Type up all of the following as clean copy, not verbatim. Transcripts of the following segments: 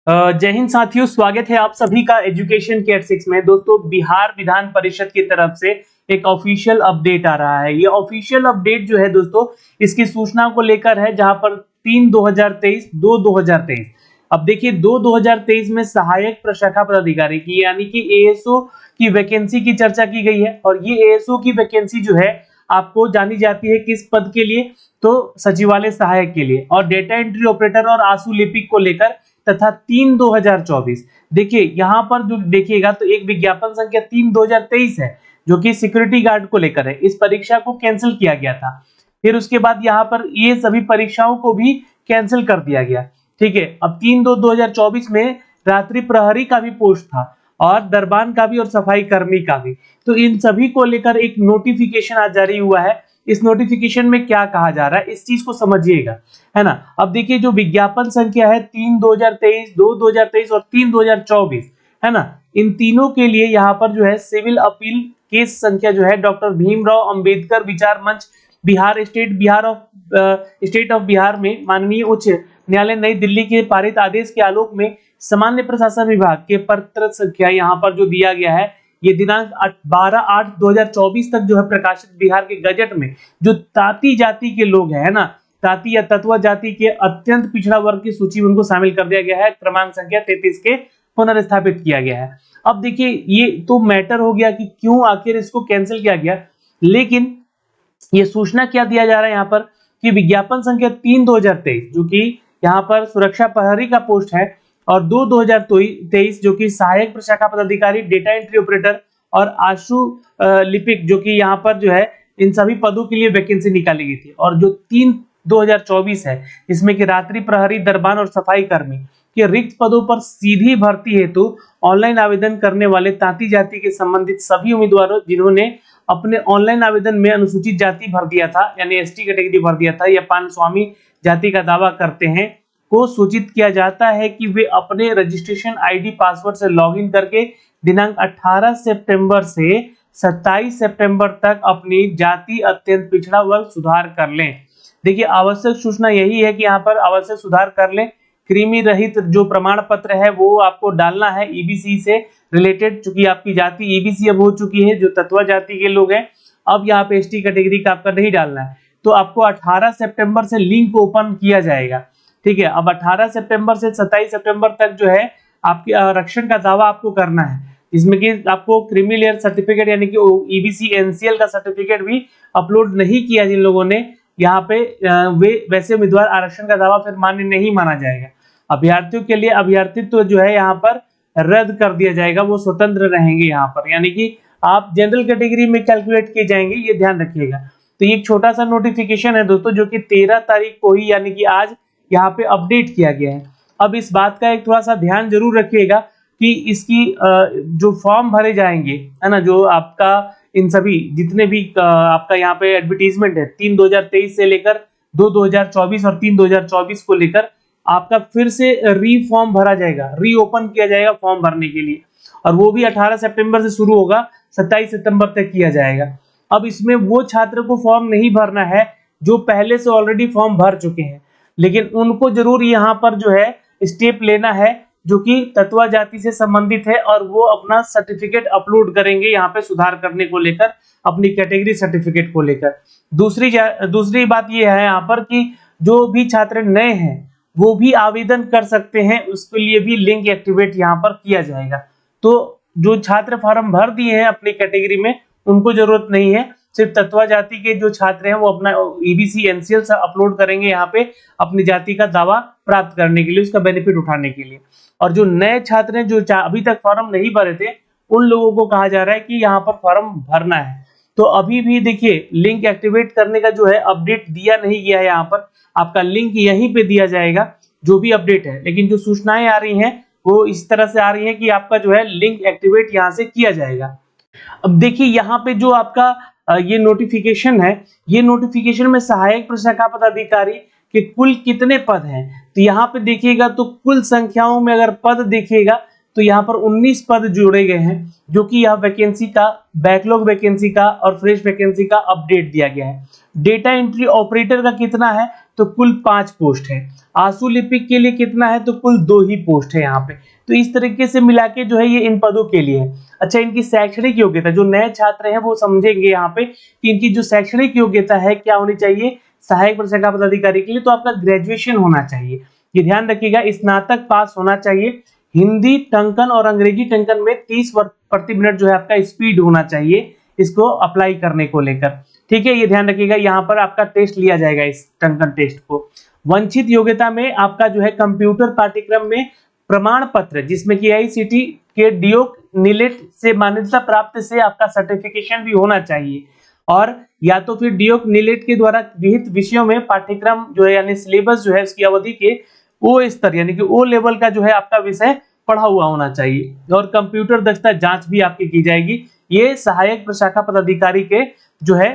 जय हिंद साथियों, स्वागत है आप सभी का एजुकेशन केयर 6 में। दोस्तों, बिहार विधान परिषद की तरफ से एक ऑफिशियल अपडेट आ रहा है। ये ऑफिशियल अपडेट जो है दोस्तों, इसकी सूचना को लेकर है, जहां पर 3/2023 2/2023। अब देखिए 2/2023 में सहायक प्रशाखा पदाधिकारी की यानी कि एएसओ की वैकेंसी की चर्चा की गई है। और ये एएसओ की वैकेंसी जो है आपको जानी जाती है किस पद के लिए, तो सचिवालय सहायक के लिए, और डेटा एंट्री ऑपरेटर और आशु लिपिक को लेकर तथा 3/2024। देखिए यहाँ पर जो देखिएगा तो एक विज्ञापन संख्या 3/2023 है, जो कि सिक्योरिटी गार्ड को लेकर है। इस परीक्षा को कैंसिल किया गया था। फिर उसके बाद यहाँ पर ये सभी परीक्षाओं को भी कैंसिल कर दिया गया। ठीक है, अब 3/2/2024 में रात्रि प्रहरी का भी पोस्ट था, और दरबान का भी, और सफाई कर्मी का भी। तो इन सभी को लेकर एक नोटिफिकेशन आज जारी हुआ है। इस नोटिफिकेशन में क्या कहा जा रहा है, इस चीज को समझिएगा, है ना। अब देखिए जो विज्ञापन संख्या है 3/2023, 2/2023 और 3/2024, है ना, इन तीनों के लिए यहाँ पर जो है सिविल अपील केस संख्या जो है डॉक्टर भीमराव अंबेडकर विचार मंच बिहार स्टेट ऑफ बिहार में माननीय उच्च न्यायालय नई दिल्ली के पारित आदेश के आलोक में सामान्य प्रशासन विभाग के पत्र संख्या यहाँ पर जो दिया गया है, ये दिनांक 12/8/2024 तक जो है प्रकाशित बिहार के गजट में जो ताती जाति के लोग हैं, है ना, ताती या तत्व जाति के अत्यंत पिछड़ा वर्ग की सूची में उनको शामिल कर दिया गया है। क्रमांक संख्या 33 के पुनर्स्थापित किया गया है। अब देखिए ये तो मैटर हो गया कि क्यों आखिर इसको कैंसिल किया गया, लेकिन ये सूचना क्या दिया जा रहा है यहाँ पर कि विज्ञापन संख्या 3/2023 जो कि यहाँ पर सुरक्षा प्रहरी का पोस्ट है, और 2/2023 जो कि सहायक प्रशाखा पदाधिकारी, डेटा एंट्री ऑपरेटर और आशु लिपिक जो कि यहाँ पर जो है इन सभी पदों के लिए वैकेंसी निकाली गई थी। और जो 3/2024 है, इसमें कि रात्रि प्रहरी, दरबान और सफाई कर्मी के रिक्त पदों पर सीधी भर्ती हेतु ऑनलाइन आवेदन करने वाले तांती जाति के संबंधित सभी उम्मीदवारों जिन्होंने अपने ऑनलाइन आवेदन में अनुसूचित जाति भर दिया था, यानी एसटी कैटेगरी भर दिया था, या पान स्वामी जाति का दावा करते हैं, को सूचित किया जाता है कि वे अपने रजिस्ट्रेशन आईडी पासवर्ड से लॉगिन करके दिनांक 18 सितंबर से 27 सितंबर तक अपनी जाति अत्यंत पिछड़ा वर्ग सुधार कर लें। देखिए आवश्यक सूचना यही है कि यहाँ पर आवश्यक सुधार कर लें। कृमि रहित जो प्रमाण पत्र है वो आपको डालना है ईबीसी से रिलेटेड, चूंकि आपकी जाति ईबीसी अब हो चुकी है, जो तत्वा जाति के लोग हैं। अब यहाँ पे एसटी कैटेगरी का आपका नहीं डालना है, तो आपको 18 सितंबर से लिंक ओपन किया जाएगा। ठीक है, अब 18 सितंबर से 27 सितंबर तक जो है आपके आरक्षण का दावा आपको करना है, जिसमें कि आपको क्रीमी लेयर सर्टिफिकेट यानी कि ईबीसी एनसीएल का सर्टिफिकेट भी अपलोड नहीं किया जिन लोगों ने, यहाँ पे वे वैसे उम्मीदवार आरक्षण का दावा फिर मान्य नहीं माना जाएगा। अभ्यर्थियों के लिए अभ्यर्थित्व जो है यहाँ पर रद्द कर दिया जाएगा, वो स्वतंत्र रहेंगे यहाँ पर, यानी कि आप जनरल कैटेगरी में कैलकुलेट किए जाएंगे, ये ध्यान रखिएगा। तो ये एक छोटा सा नोटिफिकेशन है दोस्तों, जो कि 13 तारीख को ही यानी कि आज यहाँ पे अपडेट किया गया है। अब इस बात का एक थोड़ा सा ध्यान जरूर रखिएगा कि इसकी जो फॉर्म भरे जाएंगे, है ना, जो आपका इन सभी जितने भी आपका यहाँ पे एडवर्टीजमेंट है 3/2023 से लेकर 2/2024 और 3/2024 को लेकर आपका फिर से रीफॉर्म भरा जाएगा, रीओपन किया जाएगा फॉर्म भरने के लिए, और वो भी 18 सितंबर से शुरू होगा, 27 सितंबर तक किया जाएगा। अब इसमें वो छात्र को फॉर्म नहीं भरना है जो पहले से ऑलरेडी फॉर्म भर चुके हैं, लेकिन उनको जरूर यहाँ पर जो है स्टेप लेना है जो कि तत्वा जाति से संबंधित है, और वो अपना सर्टिफिकेट अपलोड करेंगे यहाँ पे सुधार करने को लेकर, अपनी कैटेगरी सर्टिफिकेट को लेकर। दूसरी बात ये है यहाँ पर कि जो भी छात्र नए हैं वो भी आवेदन कर सकते हैं, उसके लिए भी लिंक एक्टिवेट यहाँ पर किया जाएगा। तो जो छात्र फॉर्म भर दिए हैं अपनी कैटेगरी में उनको जरूरत नहीं है, सिर्फ तत्वा जाति के जो छात्र हैं वो अपना ईबीसी एनसीएल से अपलोड करेंगे यहाँ पे अपनी जाति का दावा प्राप्त करने के लिए, उसका बेनिफिट उठाने के लिए। और जो नए छात्र हैं जो अभी तक फॉर्म नहीं भरे थे, उन लोगों को कहा जा रहा है कि यहाँ पर फॉर्म भरना है। तो अभी भी देखिए लिंक एक्टिवेट करने का जो है अपडेट दिया नहीं गया है, यहाँ पर आपका लिंक यहीं पे दिया जाएगा जो भी अपडेट है, लेकिन जो सूचनाएं आ रही हैं वो इस तरह से आ रही है कि आपका जो है लिंक एक्टिवेट यहाँ से किया जाएगा। अब देखिए यहाँ पे जो आपका ये नोटिफिकेशन है, ये नोटिफिकेशन में सहायक प्रशाखा पदाधिकारी के कुल कितने पद हैं, तो यहाँ पे देखिएगा तो कुल संख्याओं में अगर पद देखिएगा तो यहाँ पर 19 पद जोड़े गए हैं, जो कि यह वैकेंसी का, बैकलॉग वैकेंसी का और फ्रेश वैकेंसी का अपडेट दिया गया है। डेटा एंट्री ऑपरेटर का कितना है, तो कुल 5 पोस्ट है। आंसू लिपिक के लिए कितना है, तो कुल 2 ही पोस्ट है यहाँ पे। तो इस तरीके से मिला के जो है ये इन पदों के लिए है। अच्छा, इनकी शैक्षणिक योग्यता, जो नए छात्र हैं वो समझेंगे यहाँ पे कि इनकी जो शैक्षणिक योग्यता है क्या होनी चाहिए सहायक प्रशाखा पदाधिकारी के लिए, तो आपका ग्रेजुएशन होना चाहिए। ये ध्यान रखिएगा, स्नातक पास होना चाहिए। हिंदी टंकन और अंग्रेजी टंकन में 30 प्रति मिनट जो है आपका स्पीड होना चाहिए इसको अप्लाई करने को लेकर। ठीक है, ये ध्यान रखिएगा, यहाँ पर आपका टेस्ट लिया जाएगा इस टंकन टेस्ट को। वंचित योग्यता में आपका जो है कंप्यूटर पाठ्यक्रम में प्रमाण पत्र, जिसमें कि आईसीटी के डियोक नीलेट से मान्यता प्राप्त से आपका सर्टिफिकेशन भी होना चाहिए, और या तो फिर डियोक नीलेट के द्वारा विहित विषयों में पाठ्यक्रम जो है यानी सिलेबस जो है उसकी अवधि के ओ स्तर यानी कि ओ लेवल का जो है आपका विषय पढ़ा हुआ होना चाहिए। और कंप्यूटर दक्षता जांच भी आपकी की जाएगी। ये सहायक प्रशाखा पदाधिकारी के जो है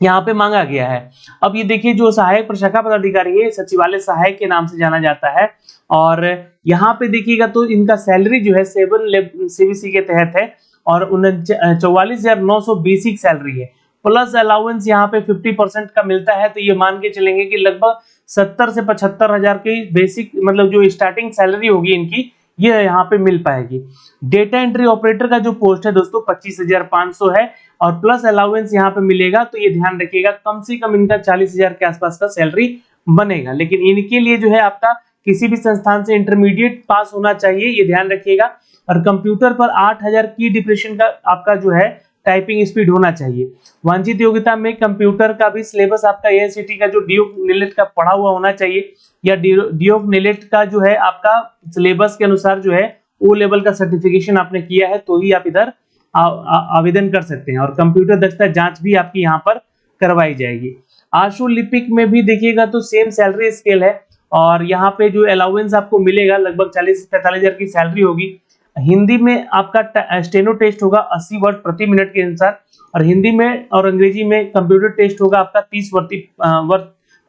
यहाँ पे मांगा गया है। अब ये देखिए, जो सहायक प्रशाखा पदाधिकारी है सचिवालय सहायक के नाम से जाना जाता है, और यहाँ पे देखिएगा तो इनका सैलरी जो है 7 सीबीसी के तहत है और 44,900 बेसिक सैलरी है, प्लस अलाउंस यहाँ पे 50% का मिलता है। तो ये मान के चलेंगे कि लगभग 70 से 75 हजार की बेसिक मतलब जो स्टार्टिंग सैलरी होगी इनकी, ये यहाँ पे मिल पाएगी। डेटा एंट्री ऑपरेटर का जो पोस्ट है दोस्तों 25,500 है और प्लस अलाउंस यहाँ पे मिलेगा। तो ये ध्यान रखिएगा, कम से कम इनका 40,000 के आसपास का सैलरी बनेगा। लेकिन इनके लिए जो है आपका किसी भी संस्थान से इंटरमीडिएट पास होना चाहिए, ये ध्यान रखिएगा। और कंप्यूटर पर 8,000 की डिप्रेशन का आपका जो है टाइपिंग स्पीड होना चाहिए। वांछित योग्यता में कंप्यूटर का भी सिलेबस आपका एआईसीटी का जो डियोक नीलेट का पढ़ा हुआ होना चाहिए, या डियोक नीलेट का जो है आपका सिलेबस के अनुसार जो है ओ लेवल का सर्टिफिकेशन आपने किया है, तो ही आप इधर आवेदन कर सकते हैं। और कंप्यूटर दक्षता जांच भी आपकी यहाँ पर करवाई जाएगी। आशु लिपिक में भी देखिएगा तो सेम सैलरी स्केल है, और यहाँ पे जो अलाउंस आपको मिलेगा लगभग 40 से 45 हजार की सैलरी होगी। हिंदी में आपका स्टेनो टेस्ट होगा 80 वर्ड प्रति मिनट के अनुसार, और हिंदी में और अंग्रेजी में कंप्यूटर टेस्ट होगा आपका 30 वर्ड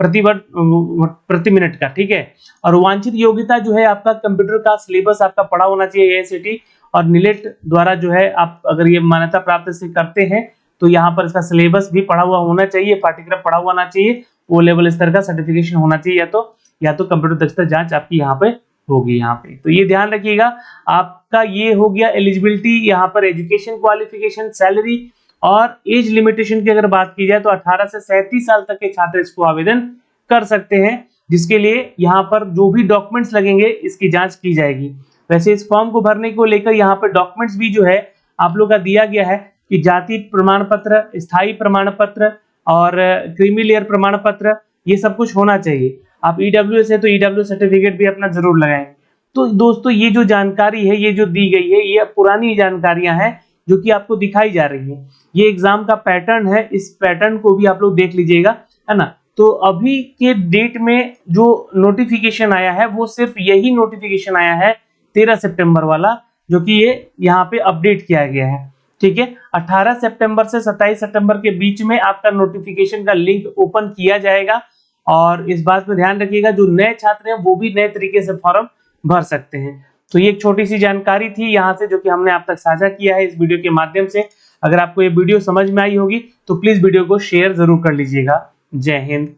प्रति मिनट का। ठीक है, और वांछित योग्यता जो है आपका कंप्यूटर का सिलेबस आपका पढ़ा होना चाहिए एआईसीटी और नीलेट द्वारा जो है आप अगर ये मान्यता प्राप्त से करते हैं तो यहाँ पर इसका सिलेबस भी पढ़ा हुआ होना चाहिए, पाठ्यक्रम पढ़ा हुआ होना चाहिए, वो लेवल स्तर का सर्टिफिकेशन होना चाहिए, या तो कंप्यूटर दक्षता जांच आपकी यहाँ पे होगी यहाँ पे। तो ये ध्यान रखिएगा, आपका ये हो गया एलिजिबिलिटी, यहाँ पर एजुकेशन क्वालिफिकेशन, सैलरी और एज लिमिटेशन की अगर बात की जाए तो 18 से 37 साल तक के छात्र इसको आवेदन कर सकते हैं, जिसके लिए यहाँ पर जो भी डॉक्यूमेंट्स लगेंगे इसकी जांच की जाएगी। वैसे इस फॉर्म को भरने को लेकर यहाँ पर डॉक्यूमेंट्स भी जो है आप लोग का दिया गया है कि जाति प्रमाण पत्र, स्थायी प्रमाण पत्र और क्रीमी लेयर प्रमाण पत्र, ये सब कुछ होना चाहिए। आप ईडब्ल्यूएस है तो ईडब्ल्यू सर्टिफिकेट भी अपना जरूर लगाएं। तो दोस्तों ये जो जानकारी है, ये जो दी गई है, ये पुरानी जानकारियां हैं जो कि आपको दिखाई जा रही है। ये एग्जाम का पैटर्न है, इस पैटर्न को भी आप लोग देख लीजिएगा, है ना। तो अभी के डेट में जो नोटिफिकेशन आया है वो सिर्फ यही नोटिफिकेशन आया है 13 सितंबर वाला, जो कि ये यहाँ पे अपडेट किया गया है। ठीक है, 18 सितंबर से 27 सितंबर के बीच में आपका नोटिफिकेशन का लिंक ओपन किया जाएगा, और इस बात पे ध्यान रखिएगा जो नए छात्र हैं वो भी नए तरीके से फॉर्म भर सकते हैं। तो ये एक छोटी सी जानकारी थी यहाँ से जो कि हमने आप तक साझा किया है इस वीडियो के माध्यम से। अगर आपको ये वीडियो समझ में आई होगी तो प्लीज वीडियो को शेयर जरूर कर लीजिएगा। जय हिंद।